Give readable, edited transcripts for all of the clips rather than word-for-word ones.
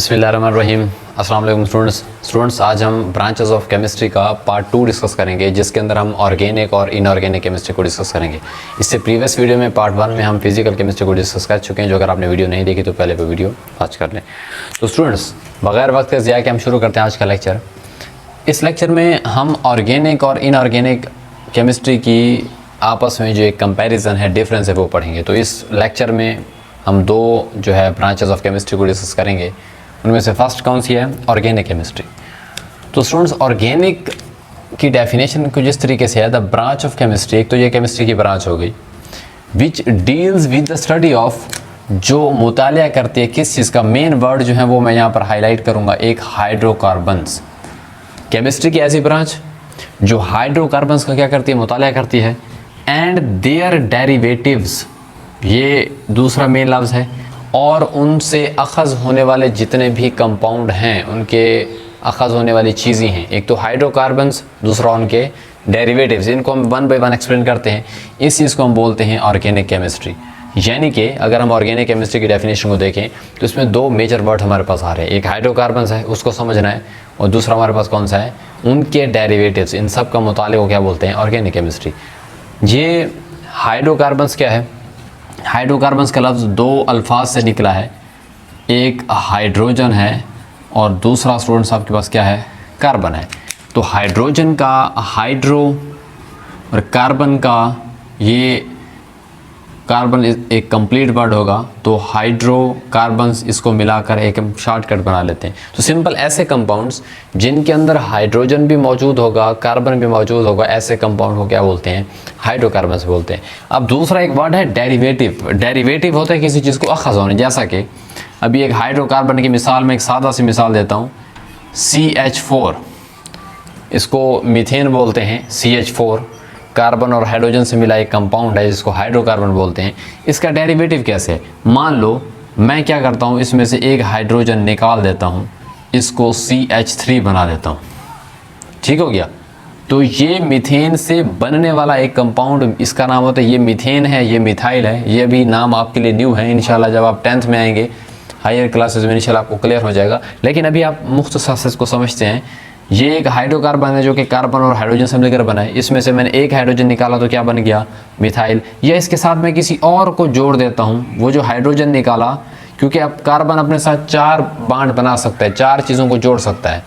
बिस्मिल्लाहिर्रहमानिर्रहीम। अस्सलाम वालेकुम स्टूडेंट्स, आज हम ब्रांचेस ऑफ केमिस्ट्री का पार्ट 2 डिस्कस करेंगे, जिसके अंदर हम ऑर्गेनिक और इनऑर्गेनिक केमिस्ट्री को डिस्कस करेंगे। इससे प्रीवियस वीडियो में पार्ट 1 में हम फिजिकल केमिस्ट्री को डिस्कस कर चुके हैं। जो अगर आपने वीडियो नहीं देखी तो पहले वो वीडियो वॉच कर लें। तो स्टूडेंट्स, बगैर वक्त के ज़िया के हम शुरू करते हैं आज का लेक्चर। इस लेक्चर में हम ऑर्गेनिक और इनऑर्गेनिक केमिस्ट्री की आपस में जो एक कंपैरिजन है, डिफरेंस है, वो पढ़ेंगे। तो इस लेक्चर में हम दो जो है ब्रांचेस ऑफ केमिस्ट्री को डिस्कस करेंगे। उनमें से फर्स्ट कौन सी है? Organic chemistry. तो स्टूडेंट्स, ऑर्गेनिक की डेफिनेशन कुछ इस तरीके से है, द ब्रांच ऑफ केमिस्ट्री, एक तो ये केमिस्ट्री की ब्रांच हो गई, which deals with the study of, जो मुतालिया करती है किस चीज़ का। मेन वर्ड जो है वो मैं यहाँ पर हाईलाइट करूँगा, एक हाइड्रोकार्बन्स। केमिस्ट्री की ऐसी ब्रांच जो हाइड्रोकार्बन्स का क्या करती है? मुतालिया करती है। एंड देयर डेरिवेटिव्स, ये दूसरा मेन लफ्ज़ है, और उनसे अखज़ होने वाले जितने भी कंपाउंड हैं, उनके अखज़ होने वाली चीज़ें हैं। एक तो हाइड्रोकार्बन्स, दूसरा उनके डेरिवेटिव्स। इनको हम वन बाय वन एक्सप्लेन करते हैं। इस चीज़ को हम बोलते हैं ऑर्गेनिक केमिस्ट्री। यानी कि अगर हम ऑर्गेनिक केमिस्ट्री की डेफिनेशन को देखें तो इसमें दो मेजर वर्ड हमारे पास आ रहे हैं। एक हाइड्रोकार्बन्स है, उसको समझना है, और दूसरा हमारे पास कौन सा है? उनके डेरिवेटिव्स। इन सब का मुताले को क्या बोलते हैं? Organic chemistry. ये हाइड्रोकार्बन्स क्या है? हाइड्रोकार्बन्स का लफ्ज़ दो अल्फाज से निकला है, एक हाइड्रोजन है और दूसरा स्टूडेंट्स आपके पास क्या है? कार्बन है। तो हाइड्रोजन का हाइड्रो और कार्बन का, ये कार्बन एक कंप्लीट वर्ड होगा, तो हाइड्रोकार्बन्स, इसको मिलाकर एक हम शॉर्टकट बना लेते हैं। तो सिंपल ऐसे कंपाउंड्स जिनके अंदर हाइड्रोजन भी मौजूद होगा, कार्बन भी मौजूद होगा, ऐसे कंपाउंड को क्या बोलते हैं? हाइड्रोकार्बन्स बोलते हैं। अब दूसरा एक वर्ड है डेरिवेटिव। डेरिवेटिव होता है किसी चीज़ को अखज़ होने, जैसा कि अभी एक हाइड्रोकार्बन की मिसाल में एक सादा सी मिसाल देता हूँ, CH4, इसको मीथेन बोलते हैं। CH4 कार्बन और हाइड्रोजन से मिला एक कंपाउंड है जिसको हाइड्रोकार्बन बोलते हैं। इसका डेरिवेटिव कैसे है? मान लो मैं क्या करता हूँ, इसमें से एक हाइड्रोजन निकाल देता हूँ, इसको CH3 बना देता हूँ, ठीक हो गया। तो ये मीथेन से बनने वाला एक कंपाउंड, इसका नाम होता है, ये मीथेन है, ये मिथाइल है। ये भी नाम आपके लिए न्यू है, इंशाल्लाह जब आप 10th में आएंगे, हायर क्लासेस में, इंशाल्लाह आपको क्लियर हो जाएगा। लेकिन अभी आप मुख्तसर से इसको समझते हैं। ये एक हाइड्रोकार्बन है जो कि कार्बन और हाइड्रोजन से मिलकर बना है। इसमें से मैंने एक हाइड्रोजन निकाला तो क्या बन गया? मिथाइल। या इसके साथ मैं किसी और को जोड़ देता हूँ, वो जो हाइड्रोजन निकाला, क्योंकि अब कार्बन अपने साथ 4 बांड बना सकता है, 4 चीज़ों को जोड़ सकता है,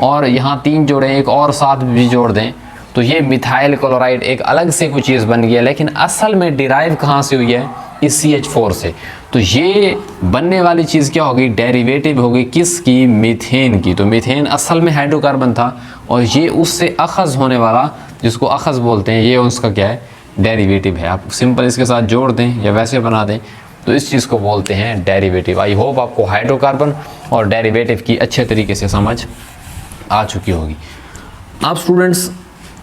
और यहाँ 3 जोड़ें, एक और साथ भी जोड़ दें, तो ये मिथाइल क्लोराइड एक अलग से कोई चीज़ बन गया। लेकिन असल में डिराइव कहाँ से हुई है? इस CH4 से। तो ये बनने वाली चीज़ क्या होगी? डेरिवेटिव होगी किसकी? मीथेन की। तो मीथेन असल में हाइड्रोकार्बन था, और ये उससे अखज़ होने वाला, जिसको अखज़ बोलते हैं, ये उसका क्या है? डेरिवेटिव है। आप सिंपल इसके साथ जोड़ दें या वैसे बना दें, तो इस चीज़ को बोलते हैं डेरिवेटिव। आई होप आपको हाइड्रोकार्बन और डेरिवेटिव की अच्छे तरीके से समझ आ चुकी होगी। अब स्टूडेंट्स,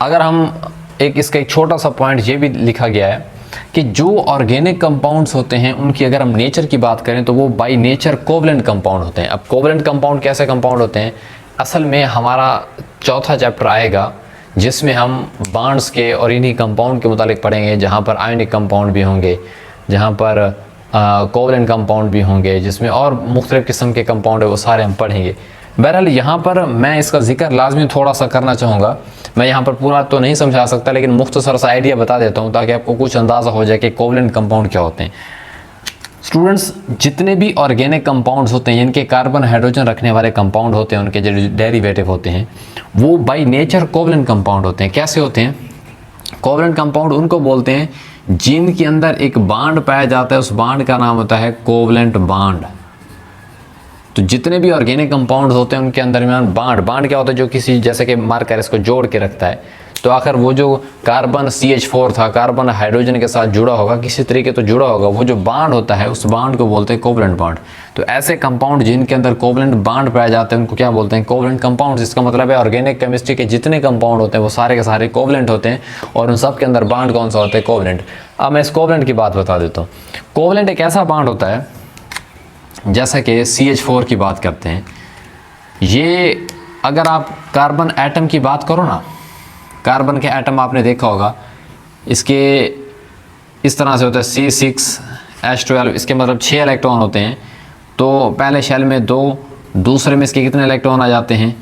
अगर हम इसका एक छोटा सा पॉइंट ये भी लिखा गया है कि जो ऑर्गेनिक कंपाउंड्स होते हैं उनकी अगर हम नेचर की बात करें तो वो बाय नेचर कोवलेंट कंपाउंड होते हैं। अब कोवलेंट कंपाउंड कैसे कंपाउंड होते हैं? असल में हमारा चौथा चैप्टर आएगा जिसमें हम बॉन्ड्स के और इन्हीं कंपाउंड के मुतालिक पढ़ेंगे, जहाँ पर आयनिक कंपाउंड भी होंगे, जहाँ पर कोवलेंट कंपाउंड भी होंगे, जिसमें और मुख्तलिफ़ किस्म के कंपाउंड है, वो सारे हम पढ़ेंगे। बहरहाल यहाँ पर मैं इसका जिक्र लाजमी थोड़ा सा करना चाहूँगा। मैं यहाँ पर पूरा तो नहीं समझा सकता, लेकिन मुख्तसर सा आइडिया बता देता हूँ ताकि आपको कुछ अंदाज़ा हो जाए कि कोवलेंट कंपाउंड क्या होते हैं। स्टूडेंट्स, जितने भी ऑर्गेनिक कंपाउंड्स होते हैं, इनके कार्बन हाइड्रोजन रखने वाले कंपाउंड होते हैं, उनके जो डेरिवेटिव होते हैं, वो बाय नेचर कोवलेंट कंपाउंड होते हैं। कैसे होते हैं? कोवलेंट कंपाउंड उनको बोलते हैं जिनके अंदर एक बांड पाया जाता है, उस बांड का नाम होता है कोवलेंट बांड। तो जितने भी ऑर्गेनिक कंपाउंड्स होते हैं उनके अंदर में बांड क्या होता है? जो किसी, जैसे कि मार्कर इसको जोड़ के रखता है, तो आखिर वो जो कार्बन CH4 था, कार्बन हाइड्रोजन के साथ जुड़ा होगा, किसी तरीके तो जुड़ा होगा, वो जो बांड होता है उस बांड को बोलते हैं कोवलेंट बांड। तो ऐसे कंपाउंड जिनके अंदर कोवलेंट बांड पाए जाते हैं उनको क्या बोलते हैं? Covalent compounds. इसका मतलब है ऑर्गेनिक केमिस्ट्री के जितने कंपाउंड होते हैं वो सारे के सारे कोवलेंट होते हैं, और उन सब के अंदर बांड कौन सा होता है? कोवलेंट। अब मैं इस कोवलेंट की बात बता देता हूँ। कोवलेंट एक ऐसा बांड होता है, जैसा कि CH4 की बात करते हैं, ये अगर आप कार्बन एटम की बात करो ना, कार्बन के एटम आपने देखा होगा, इसके इस तरह से होता है C6H12, इसके मतलब 6 इलेक्ट्रॉन होते हैं। तो पहले शेल में 2 दूसरे में इसके कितने इलेक्ट्रॉन आ जाते हैं,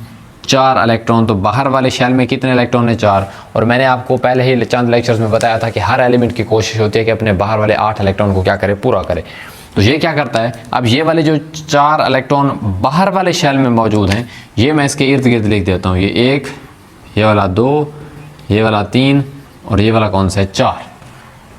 4 इलेक्ट्रॉन। तो बाहर वाले शेल में कितने इलेक्ट्रॉन है, 4। और मैंने आपको पहले ही चंद लेक्चर्स में बताया था कि हर एलिमेंट की कोशिश होती है कि अपने बाहर वाले 8 इलेक्ट्रॉन को क्या करे, पूरा करे। तो ये क्या करता है, अब ये वाले जो 4 इलेक्ट्रॉन बाहर वाले शेल में मौजूद हैं, ये मैं इसके इर्द गिर्द लिख देता हूँ। ये 1, ये वाला 2, ये वाला 3 और ये वाला कौन सा है, 4।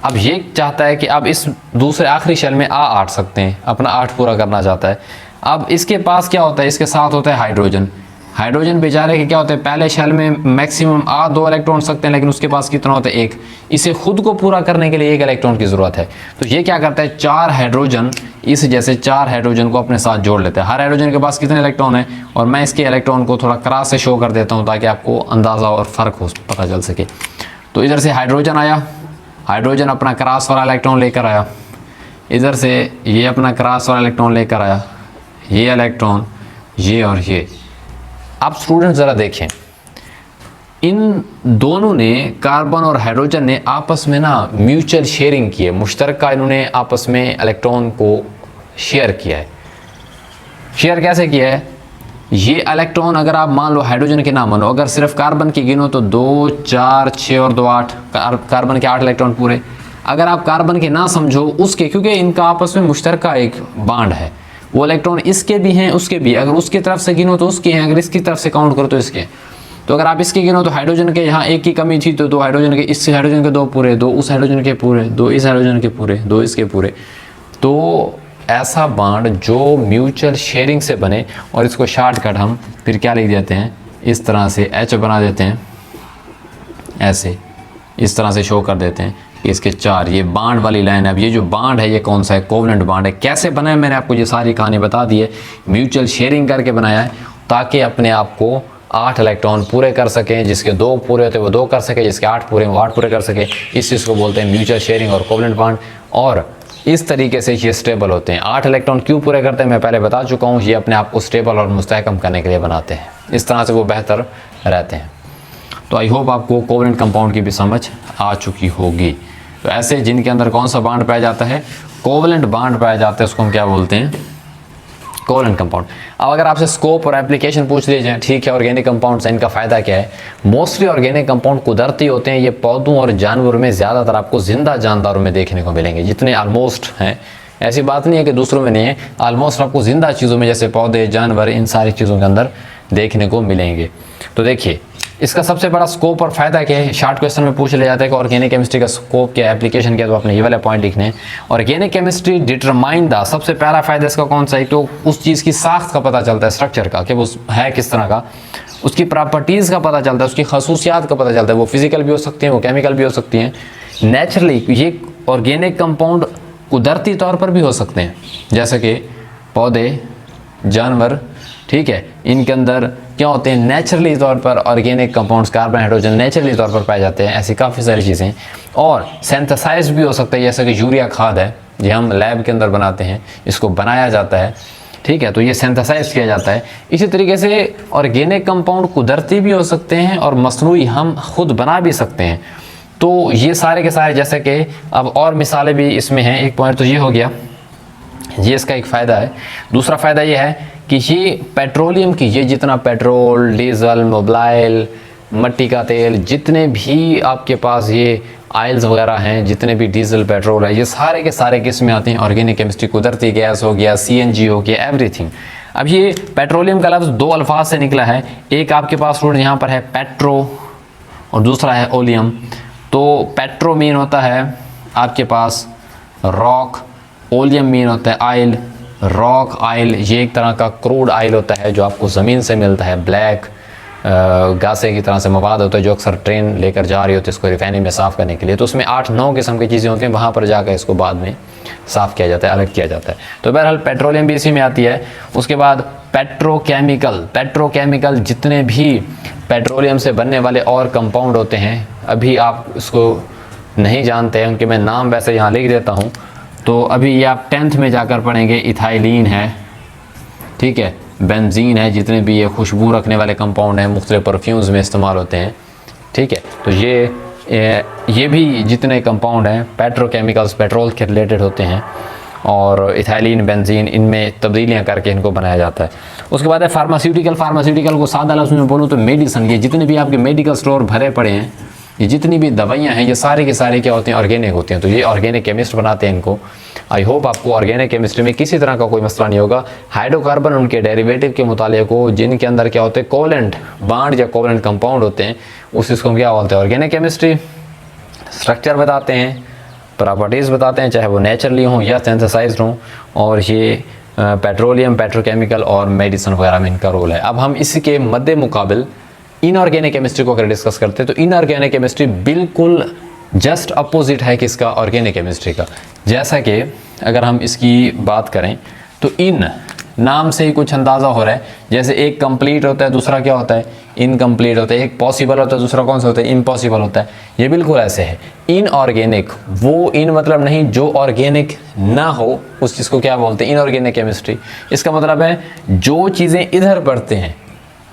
अब ये चाहता है कि अब इस दूसरे आखिरी शेल में आ सकते हैं, अपना 8 पूरा करना चाहता है। अब इसके पास क्या होता है, इसके साथ होता है हाइड्रोजन। हाइड्रोजन बेचारे के क्या होता है, पहले शेल में मैक्सिमम 2 इलेक्ट्रॉन सकते हैं, लेकिन उसके पास कितना होता है, 1। इसे खुद को पूरा करने के लिए 1 इलेक्ट्रॉन की ज़रूरत है। तो ये क्या करता है, 4 हाइड्रोजन, इस जैसे 4 हाइड्रोजन को अपने साथ जोड़ लेते हैं। हर हाइड्रोजन के पास कितने इलेक्ट्रॉन है, और मैं इसके इलेक्ट्रॉन को थोड़ा क्रॉस से शो कर देता हूँ ताकि आपको अंदाज़ा और फ़र्क हो पता चल सके। तो इधर से हाइड्रोजन आया, हाइड्रोजन अपना क्रॉस वाला इलेक्ट्रॉन लेकर आया, इधर से ये अपना क्रॉस वाला इलेक्ट्रॉन लेकर आया, ये इलेक्ट्रॉन, ये और ये। आप स्टूडेंट ज़रा देखें, इन दोनों ने, कार्बन और हाइड्रोजन ने आपस में ना म्यूचुअल शेयरिंग की है, मुश्तरका इन्होंने आपस में इलेक्ट्रॉन को शेयर किया है। शेयर कैसे किया है, ये इलेक्ट्रॉन अगर आप मान लो हाइड्रोजन के ना मानो, अगर सिर्फ कार्बन की गिनो तो 2, 4, 6 और 2 8, कार्बन के 8 इलेक्ट्रॉन पूरे। अगर आप कार्बन के ना समझो उसके, क्योंकि इनका आपस में मुश्तरका एक बांड है, वो इलेक्ट्रॉन इसके भी हैं उसके भी। अगर उसकी तरफ से गिनो तो उसके हैं, अगर इसकी तरफ से काउंट करो तो इसके। तो अगर आप इसके गिनो तो हाइड्रोजन के यहाँ 1 की कमी थी, तो 2 हाइड्रोजन के, इस हाइड्रोजन के 2 पूरे, 2 उस हाइड्रोजन के पूरे, 2 इस हाइड्रोजन के पूरे, 2 इसके पूरे। तो ऐसा बांड जो म्यूचुअल शेयरिंग से बने, और इसको शॉर्टकट हम फिर क्या लिख देते हैं, इस तरह से H बना देते हैं, ऐसे इस तरह से शो कर देते हैं कि इसके 4, ये बांड वाली लाइन है। अब ये जो बांड है ये कौन सा है, कोवलेंट बांड है। कैसे बना है मैंने आपको ये सारी कहानी बता दी है, म्यूचुअल शेयरिंग करके बनाया है ताकि अपने आप को 8 इलेक्ट्रॉन पूरे कर सकें, जिसके 2 पूरे होते हैं वो 2 कर सके, जिसके 8 पूरे वो 8 पूरे कर सके। इस चीज़ को बोलते हैं म्यूचुअल शेयरिंग और कोवलेंट बांड। और इस तरीके से ये स्टेबल होते हैं। 8 इलेक्ट्रॉन क्यों पूरे करते हैं मैं पहले बता चुका हूँ, ये अपने आप को स्टेबल और मुस्तहकम करने के लिए बनाते हैं, इस तरह से वो बेहतर रहते हैं। तो आई होप आपको कोवलेंट कंपाउंड की भी समझ आ चुकी होगी। तो ऐसे जिनके अंदर कौन सा बांड पाया जाता है, कोवलेंट बांड पाया जाता है, उसको हम क्या बोलते हैं, कोवलेंट कंपाउंड। अब अगर आपसे स्कोप और एप्लीकेशन पूछ ली जाए, ठीक है, ऑर्गेनिक कंपाउंड से इनका फ़ायदा क्या है। मोस्टली ऑर्गेनिक कंपाउंड कुदरती होते हैं, ये पौधों और जानवरों में ज़्यादातर आपको जिंदा जानदारों में देखने को मिलेंगे, जितने ऑलमोस्ट हैं। ऐसी बात नहीं है कि दूसरों में नहीं है, ऑलमोस्ट आपको जिंदा चीज़ों में जैसे पौधे, जानवर, इन सारी चीज़ों के अंदर देखने को मिलेंगे। तो देखिए इसका सबसे बड़ा स्कोप और फायदा क्या है, शॉर्ट क्वेश्चन में पूछ लिया जाता है कि ऑर्गेनिक केमिस्ट्री का स्कोप क्या है, एप्लीकेशन क्या है, तो आपने ये वाला पॉइंट लिखने हैं। ऑर्गेनिक केमिस्ट्री डिटरमाइन द, सबसे पहला फायदा इसका कौन सा है, तो उस चीज़ की साख्त का पता चलता है, स्ट्रक्चर का, कि वो है किस तरह का, उसकी प्रॉपर्टीज़ का पता चलता है, उसकी खसूसियात का पता चलता है। वो फिजिकल भी हो सकती हैं, वो केमिकल भी हो सकती हैं। नेचुरली ये ऑर्गेनिक कंपाउंड कुदरती तौर पर भी हो सकते हैं, जैसे कि पौधे, जानवर, ठीक है, इनके अंदर क्या होते हैं, नेचुरली तौर पर organic compounds, carbon, hydrogen naturally तौर पर पाए जाते हैं। ऐसी काफ़ी सारी चीज़ें, और सिंथेसाइज भी हो सकता है, जैसे कि यूरिया खाद है, ये हम लैब के अंदर बनाते हैं, इसको बनाया जाता है, ठीक है, तो ये सिंथेसाइज किया जाता है। इसी तरीके से ऑर्गेनिक कंपाउंड कुदरती भी हो सकते हैं और मसनूई हम खुद बना भी सकते हैं। तो ये सारे के सारे, जैसे कि अब और मिसालें भी इसमें हैं। एक पॉइंट तो ये हो गया, ये इसका एक फ़ायदा है। दूसरा फ़ायदा ये है कि ये पेट्रोलियम की, ये जितना पेट्रोल, डीजल, मोबाइल, मिट्टी का तेल, जितने भी आपके पास ये आयल्स वगैरह हैं, जितने भी डीजल, पेट्रोल है, ये सारे के सारे किस में आते हैं, ऑर्गेनिक केमिस्ट्री। कुदरती गैस हो गया, CNG हो गया, एवरीथिंग। अब ये पेट्रोलियम का लफ्ज़ 2 अल्फाज से निकला है। एक आपके पास रूट यहाँ पर है पेट्रो और दूसरा है ओलियम। तो पेट्रो मीन होता है आपके पास रॉक, ओलियम मीन होता है आयल, रॉक आयल, ये एक तरह का क्रूड आयल होता है जो आपको ज़मीन से मिलता है, ब्लैक गासे की तरह से मवाद होता है जो अक्सर ट्रेन लेकर जा रही होती है इसको रिफाइनरी में साफ़ करने के लिए। तो उसमें 8-9 किस्म की चीज़ें होती हैं, वहाँ पर जाकर इसको बाद में साफ़ किया जाता है, अलग किया जाता है। तो बहरहाल पेट्रोलियम भी इसी में आती है। उसके बाद पेट्रोकेमिकल, पेट्रोकेमिकल जितने भी पेट्रोलियम से बनने वाले और कंपाउंड होते हैं, अभी आप इसको नहीं जानते हैं, उनके मैं नाम वैसे यहाँ लिख देता हूँ। तो अभी ये आप 10th में जाकर पढ़ेंगे। इथाइलिन है, ठीक है, बेंजीन है, जितने भी ये खुशबू रखने वाले कंपाउंड हैं, मुख्तलिफ परफ्यूम्स में इस्तेमाल होते हैं, ठीक है। तो ये भी जितने कंपाउंड हैं पेट्रोकेमिकल्स, पेट्रोल के रिलेटेड होते हैं। और इथाइलिन, बेंजीन, इनमें तब्दीलियाँ करके इनको बनाया जाता है। उसके बाद है फार्मास्यूटिकल को सादा लफ्ज़ में बोलूँ तो मेडिसन। ये जितने भी आपके मेडिकल स्टोर भरे पड़े हैं, ये जितनी भी दवाइयाँ हैं, ये सारे के सारे क्या होते हैं, ऑर्गेनिक होती हैं। तो ये ऑर्गेनिक केमिस्ट बनाते हैं इनको। आई होप आपको ऑर्गेनिक केमिस्ट्री में किसी तरह का कोई मसला नहीं होगा। हाइड्रोकार्बन उनके डेरिवेटिव के मुताले को, जिनके अंदर क्या होते हैं, कोवेलेंट बॉन्ड या कोवेलेंट कंपाउंड होते हैं, उस चीज़ को क्या बोलते हैं, ऑर्गेनिक केमिस्ट्री। स्ट्रक्चर बताते हैं, प्रॉपर्टीज़ बताते हैं, चाहे वो नेचुरली हों या सिंथेसाइज्ड हों। और ये पेट्रोलियम, पेट्रोकेमिकल और मेडिसिन वगैरह में इनका रोल है। अब हम इसके मद्दे मुकाबिल इनऑर्गेनिक केमिस्ट्री को अगर डिस्कस करते हैं तो इनऑर्गेनिक केमिस्ट्री बिल्कुल जस्ट अपोजिट है किसका, ऑर्गेनिक केमिस्ट्री का। जैसा कि अगर हम इसकी बात करें तो इन नाम से ही कुछ अंदाज़ा हो रहा है, जैसे एक कंप्लीट होता है, दूसरा क्या होता है, इनकम्प्लीट होता है। एक पॉसिबल होता है, दूसरा कौन सा होता है, इम्पॉसिबल होता है। ये बिल्कुल ऐसे है। इनऑर्गेनिक, वो इन मतलब नहीं जो ऑर्गेनिक ना हो, उस चीज़ को क्या बोलते हैं, इनऑर्गेनिक केमिस्ट्री। इसका मतलब है जो चीज़ें इधर पढ़ते हैं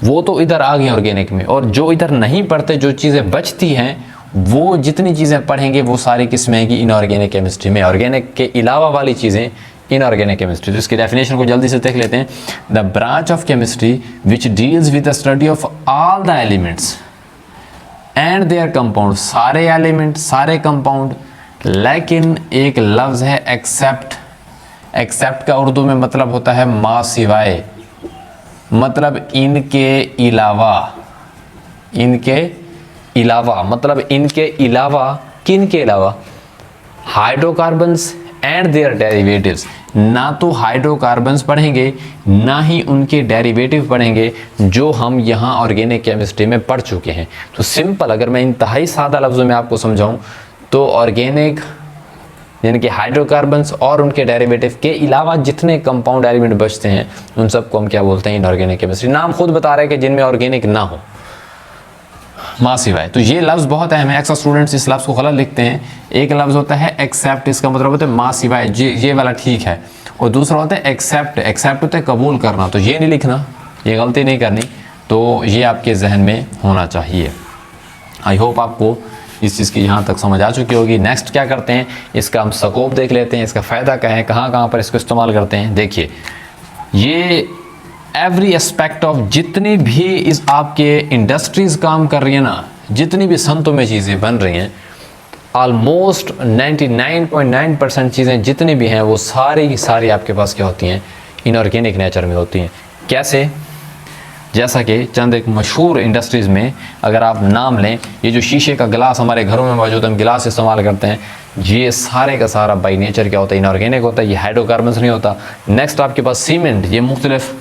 वो तो इधर आ गई ऑर्गेनिक में, और जो इधर नहीं पढ़ते, जो चीज़ें बचती हैं, वो जितनी चीज़ें पढ़ेंगे वो सारी किस्में हैं कि इनऑर्गेनिक केमिस्ट्री में। ऑर्गेनिक के अलावा वाली चीज़ें इनऑर्गेनिक केमिस्ट्री। तो इसकी डेफिनेशन को जल्दी से देख लेते हैं। The branch of chemistry which deals with the study of all the elements and there compound, सारे एलिमेंट, सारे कंपाउंड, लेकिन एक लफ्ज़ है एक्सेप्ट। एक्सेप्ट का उर्दू में मतलब होता है मा सिवाय, मतलब इनके अलावा। इनके अलावा मतलब इनके अलावा, किन के अलावा, हाइड्रोकार्बन्स एंड देयर डेरिवेटिव्स। ना तो हाइड्रोकार्बन्स पढ़ेंगे, ना ही उनके डेरिवेटिव पढ़ेंगे, जो हम यहाँ ऑर्गेनिक केमिस्ट्री में पढ़ चुके हैं। तो सिंपल, अगर मैं इंतहाई सादा लफ्ज़ों में आपको समझाऊँ तो ऑर्गेनिक यानी कि हाइड्रोकार्बन्स और उनके डेरिवेटिव के अलावा जितने कंपाउंड एलिमेंट बचते हैं, उन सबको हम क्या बोलते हैं, इनऑर्गेनिक केमिस्ट्री। नाम खुद बता रहे हैं कि जिनमें ऑर्गेनिक ना हो, माँ सिवाय। तो ये लफ्ज़ बहुत अहम है। अक्सर स्टूडेंट्स इस लफ्ज़ को गलत लिखते हैं। एक लफ्ज़ होता है एक्सेप्ट, इसका मतलब होता है माँ सिवाय, ये वाला ठीक है। और दूसरा होता है एक्सेप्ट, एक्सेप्ट होता है कबूल करना। तो ये नहीं लिखना, ये गलती नहीं करनी। तो ये आपके जहन में होना चाहिए। आई होप आपको इस चीज़ की यहाँ तक समझ आ चुकी होगी। नेक्स्ट क्या करते हैं, इसका हम स्कोप देख लेते हैं, इसका फ़ायदा क्या है, कहाँ कहाँ पर इसको इस्तेमाल करते हैं। देखिए, ये एवरी एस्पेक्ट ऑफ जितनी भी इस आपके इंडस्ट्रीज़ काम कर रही है ना, जितनी भी सनतों में चीज़ें बन रही हैं, ऑलमोस्ट 99.9% चीज़ें जितनी भी हैं वो सारी की सारी आपके पास क्या होती हैं, इनऑर्गेनिक नेचर में होती हैं। कैसे? जैसा कि चंद एक मशहूर इंडस्ट्रीज़ में अगर आप नाम लें, ये जो शीशे का गिलास हमारे घरों में मौजूद है, हम गिलास इस्तेमाल करते हैं, ये सारे का सारा बाई नेचर क्या होता है, इनऑर्गेनिक होता है। ये हाइड्रोकार्बन्स नहीं होता। नेक्स्ट आपके पास सीमेंट, ये मुख्तलिफ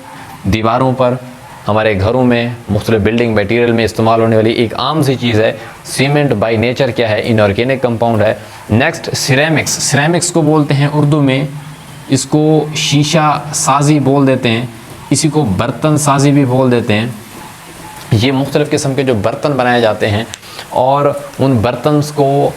दीवारों पर हमारे घरों में मुख्तलिफ बिल्डिंग मटेरियल में इस्तेमाल होने वाली एक आम सी चीज़ है। सीमेंट बाई नेचर क्या है, इनऑर्गेनिक कंपाउंड है। नेक्स्ट सिरेमिक्स, सिरेमिक्स को बोलते हैं उर्दू में, इसको शीशा साजी बोल देते हैं, इसी को बर्तन साजी भी बोल देते हैं। ये मुख्तलिफ़ किस्म के जो बर्तन बनाए जाते हैं और उन बर्तन को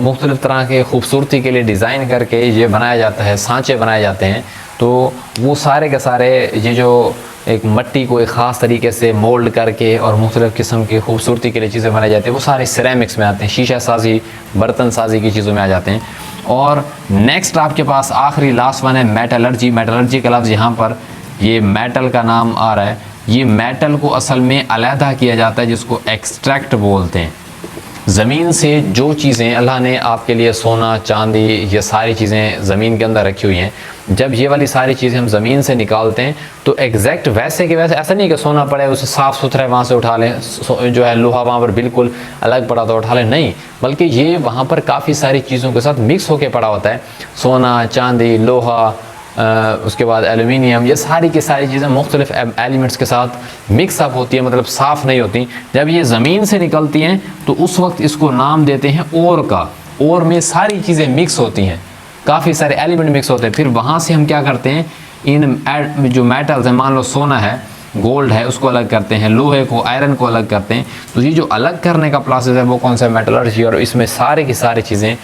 मुख्तलिफ़ तरह के खूबसूरती के लिए डिज़ाइन करके ये बनाया जाता है, सांचे बनाए जाते हैं। तो वो सारे के सारे ये जो एक मट्टी को एक ख़ास तरीके से मोल्ड करके और मुख्तलिफ़ किस्म की खूबसूरती के लिए चीज़ें बनाई जाती हैं, वो सारे सिरेमिक्स में आते हैं, शीशा साजी, बर्तन साजी की चीज़ों में आ जाते हैं। और नेक्स्ट आपके पास आखिरी लास्ट वन है मेटलर्जी। मेटलर्जी का लफ्ज़ यहाँ पर ये मेटल का नाम आ रहा है। ये मेटल को असल में अलहदा किया जाता है, जिसको एक्सट्रैक्ट बोलते हैं। ज़मीन से जो चीज़ें अल्लाह ने आपके लिए, सोना चांदी, ये सारी चीज़ें ज़मीन के अंदर रखी हुई हैं, जब ये वाली सारी चीज़ें हम ज़मीन से निकालते हैं तो एग्जैक्ट वैसे के वैसे, ऐसा नहीं कि सोना पड़े उसे साफ़ सुथरा वहाँ से उठा लें, जो है लोहा वहाँ पर बिल्कुल अलग पड़ा तो उठा लें, नहीं, बल्कि ये वहाँ पर काफ़ी सारी चीज़ों के साथ मिक्स होकर पड़ा होता है। सोना, चांदी, लोहा, उसके बाद एलुमिनियम, ये सारी की सारी चीज़ें मुख्तलिफ एलिमेंट्स के साथ मिक्स अप होती है, मतलब साफ़ नहीं होती। जब ये ज़मीन से निकलती हैं तो उस वक्त इसको नाम देते हैं ओर का। ओर में सारी चीज़ें मिक्स होती हैं, काफ़ी सारे एलिमेंट मिक्स होते हैं। फिर वहाँ से हम क्या करते हैं, इन जो मेटल्स हैं, मान लो सोना है, गोल्ड है, उसको अलग करते हैं, लोहे को, आयरन को अलग करते हैं। तो ये जो अलग करने का प्रोसेस है वो कौन सा, मेटलर्जी। और इसमें सारी की सारी चीज़ें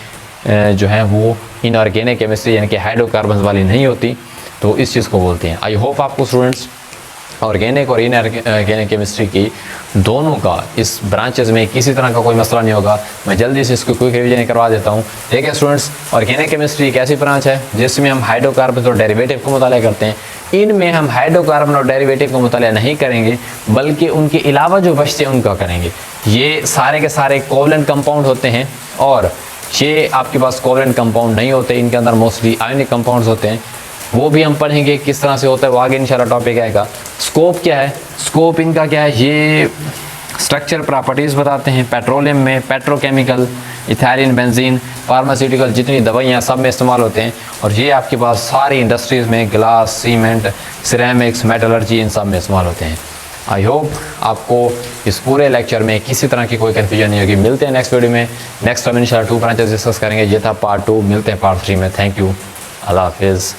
जो है वो इनऑर्गेनिक केमिस्ट्री यानी कि हाइड्रोकार्बन्स वाली नहीं होती, तो इस चीज़ को बोलते हैं। आई होप आपको स्टूडेंट्स ऑर्गेनिक और इनऑर्गेनिक केमिस्ट्री की दोनों का इस ब्रांचेस में किसी तरह का कोई मसला नहीं होगा। मैं जल्दी से इसको क्विक रिवीजन करवा देता हूँ। देखिए स्टूडेंट्स, ऑर्गेनिक केमिस्ट्री एक ऐसी ब्रांच है जिसमें हम हाइड्रोकार्बन और डेरिवेटिव को मुताला करते हैं। इनमें हम हाइड्रोकार्बन और डेरिवेटिव को मुताला नहीं करेंगे, बल्कि उनके अलावा जो बचते हैं उनका करेंगे। ये सारे के सारे कोवलेंट कंपाउंड होते हैं, और ये आपके पास कोवलेंट कंपाउंड नहीं होते, इनके अंदर मोस्टली आयनिक कंपाउंड्स होते हैं। वो भी हम पढ़ेंगे किस तरह से होता है, वो आगे इंशाल्लाह टॉपिक आएगा। स्कोप क्या है, स्कोप इनका क्या है, ये स्ट्रक्चर प्रॉपर्टीज़ बताते हैं। पेट्रोलियम में पेट्रोकेमिकल, इथाइलिन, बेंजीन, फार्मास्यूटिकल, जितनी दवाइयाँ सब में इस्तेमाल होते हैं। और ये आपके पास सारी इंडस्ट्रीज़ में ग्लास, सीमेंट, सिरेमिक्स, मेटलर्जी, इन सब में इस्तेमाल होते हैं। आई होप आपको इस पूरे लेक्चर में किसी तरह की कोई कन्फ्यूजन नहीं होगी। मिलते हैं नेक्स्ट वीडियो में। नेक्स्ट हम इंशाल्लाह 2 ब्रांचेस डिस्कस करेंगे। ये था पार्ट 2, मिलते हैं पार्ट 3 में। थैंक यू, अल्लाह हाफिज़।